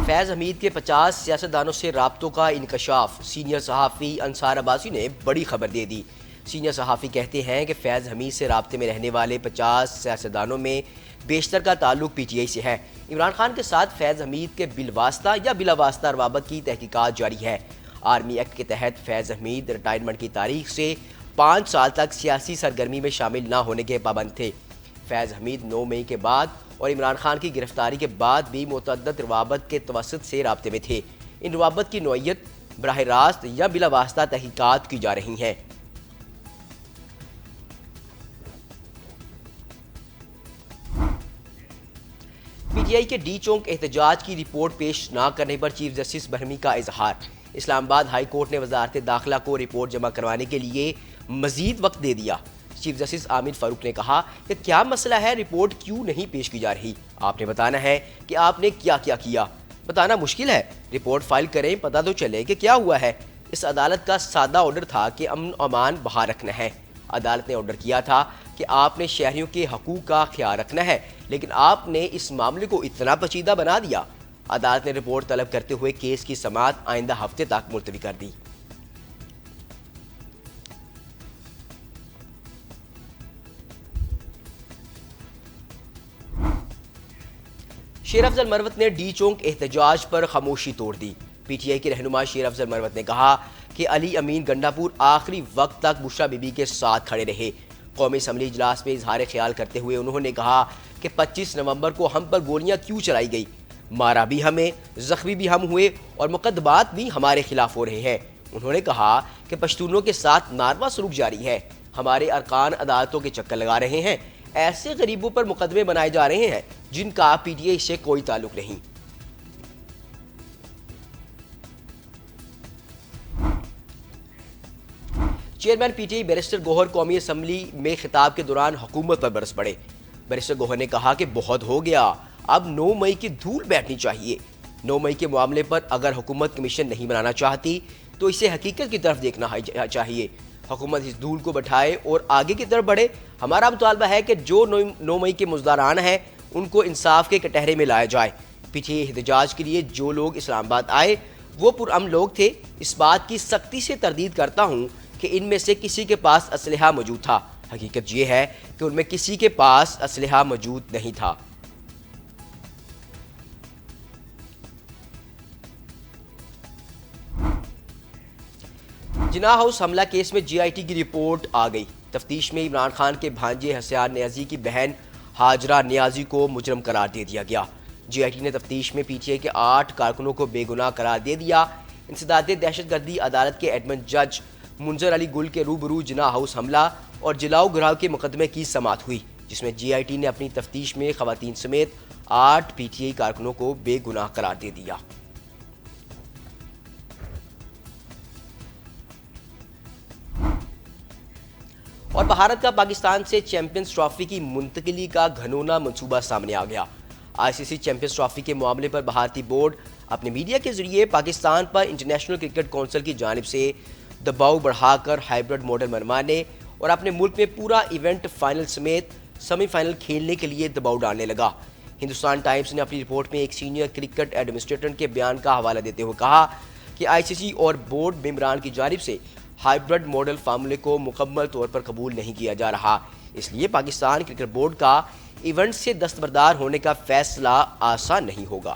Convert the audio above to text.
فیض حمید کے 50 سیاستدانوں سے رابطوں کا انکشاف، سینئر صحافی انصار عباسی نے بڑی خبر دے دی۔ سینئر صحافی کہتے ہیں کہ فیض حمید سے رابطے میں رہنے والے 50 سیاستدانوں میں بیشتر کا تعلق پی ٹی آئی سے ہے۔ عمران خان کے ساتھ فیض حمید کے بالواسطہ یا بلا واسطہ روابط کی تحقیقات جاری ہے۔ آرمی ایکٹ کے تحت فیض حمید ریٹائرمنٹ کی تاریخ سے 5 سال تک سیاسی سرگرمی میں شامل نہ ہونے کے پابند تھے۔ فیض حمید 9 مئی کے بعد اور عمران خان کی گرفتاری کے بعد بھی متعدد روابط کے توسط سے رابطے میں تھے۔ ان روابط کی نوعیت براہ راست یا بلا واسطہ تحقیقات کی جا رہی ہیں۔ پی ٹی آئی کے ڈی چونک احتجاج کی رپورٹ پیش نہ کرنے پر چیف جسٹس برہمی کا اظہار۔ اسلام آباد ہائی کورٹ نے وزارت داخلہ کو رپورٹ جمع کروانے کے لیے مزید وقت دے دیا۔ چیف جسٹس عامر فاروق نے کہا کہ کیا مسئلہ ہے، رپورٹ کیوں نہیں پیش کی جا رہی؟ آپ نے بتانا ہے کہ آپ نے کیا کیا۔ بتانا مشکل ہے، رپورٹ فائل کریں، پتہ تو چلے کہ کیا ہوا ہے۔ اس عدالت کا سادہ آرڈر تھا کہ امن و امان بحال رکھنا ہے۔ عدالت نے آرڈر کیا تھا کہ آپ نے شہریوں کے حقوق کا خیال رکھنا ہے، لیکن آپ نے اس معاملے کو اتنا پیچیدہ بنا دیا۔ عدالت نے رپورٹ طلب کرتے ہوئے کیس کی سماعت آئندہ ہفتے تک ملتوی کر دی۔ شیر افضل مروت نے ڈی چونک احتجاج پر خاموشی توڑ دی۔ پی ٹی آئی کے رہنما شیر افضل مروت نے کہا کہ علی امین گنڈاپور آخری وقت تک بشرا بی بی کے ساتھ کھڑے رہے۔ قومی اسمبلی اجلاس میں اظہار خیال کرتے ہوئے انہوں نے کہا کہ 25 نومبر کو ہم پر گولیاں کیوں چلائی گئی؟ مارا بھی ہمیں، زخمی بھی ہم ہوئے اور مقدمات بھی ہمارے خلاف ہو رہے ہیں۔ انہوں نے کہا کہ پشتونوں کے ساتھ ناروا سلوک جاری ہے، ہمارے ارکان عدالتوں کے چکر لگا رہے ہیں، ایسے غریبوں پر مقدمے بنائے جا رہے ہیں جن کا پی ٹی آئی سے کوئی تعلق نہیں۔ Chairman P T I barrister Gohar قومی اسمبلی میں خطاب کے دوران حکومت پر برس پڑے۔ بیرسٹر گوہر نے کہا کہ بہت ہو گیا، اب 9 مئی کی دھول بیٹھنی چاہیے۔ 9 مئی کے معاملے پر اگر حکومت کمیشن نہیں بنانا چاہتی تو اسے حقیقت کی طرف دیکھنا چاہیے۔ حکومت اس دھول کو بٹھائے اور آگے کی طرف بڑھے۔ ہمارا مطالبہ ہے کہ جو 9 مئی کے مزدوران ہیں ان کو انصاف کے کٹہرے میں لایا جائے۔ پی ٹی آئی احتجاج کے لیے جو لوگ اسلام آباد آئے وہ پرامن لوگ تھے۔ اس بات کی سختی سے تردید کرتا ہوں کہ ان میں سے کسی کے پاس اسلحہ موجود تھا۔ حقیقت یہ ہے کہ ان میں کسی کے پاس اسلحہ موجود نہیں تھا۔ جناح ہاؤس حملہ کیس میں جے آئی ٹی کی رپورٹ آ گئی۔ تفتیش میں عمران خان کے بھانجے حسیان نیازی کی بہن ہاجرہ نیازی کو مجرم قرار دے دیا گیا۔ جے آئی ٹی نے تفتیش میں پی ٹی آئی کے 8 کارکنوں کو بے گناہ قرار دے دیا۔ انسداد دہشت گردی عدالت کے ایڈمن جج منظر علی گل کے روبرو جناح ہاؤس حملہ اور جلاؤ گراؤ کے مقدمے کی سماعت ہوئی، جس میں جے آئی ٹی نے اپنی تفتیش میں خواتین سمیت 8 پی ٹی آئی کارکنوں کو بے گناہ قرار دے دیا۔ اور بھارت کا پاکستان سے چیمپئنز ٹرافی کی منتقلی کا گھنونا منصوبہ سامنے آ گیا۔ آئی سی سی چیمپئنز ٹرافی کے معاملے پر بھارتی بورڈ اپنے میڈیا کے ذریعے پاکستان پر انٹرنیشنل کرکٹ کونسل کی جانب سے دباؤ بڑھا کر ہائیبرڈ ماڈل منوانے اور اپنے ملک میں پورا ایونٹ فائنل سمیت سیمی فائنل کھیلنے کے لیے دباؤ ڈالنے لگا۔ ہندوستان ٹائمز نے اپنی رپورٹ میں ایک سینئر کرکٹ ایڈمنسٹریٹر کے بیان کا حوالہ دیتے ہوئے کہا کہ آئی سی سی اور بورڈ ممبران کی جانب سے ہائیبرڈ ماڈل فارمولے کو مکمل طور پر قبول نہیں کیا جا رہا، اس لیے پاکستان کرکٹ بورڈ کا ایونٹ سے دستبردار ہونے کا فیصلہ آسان نہیں ہوگا۔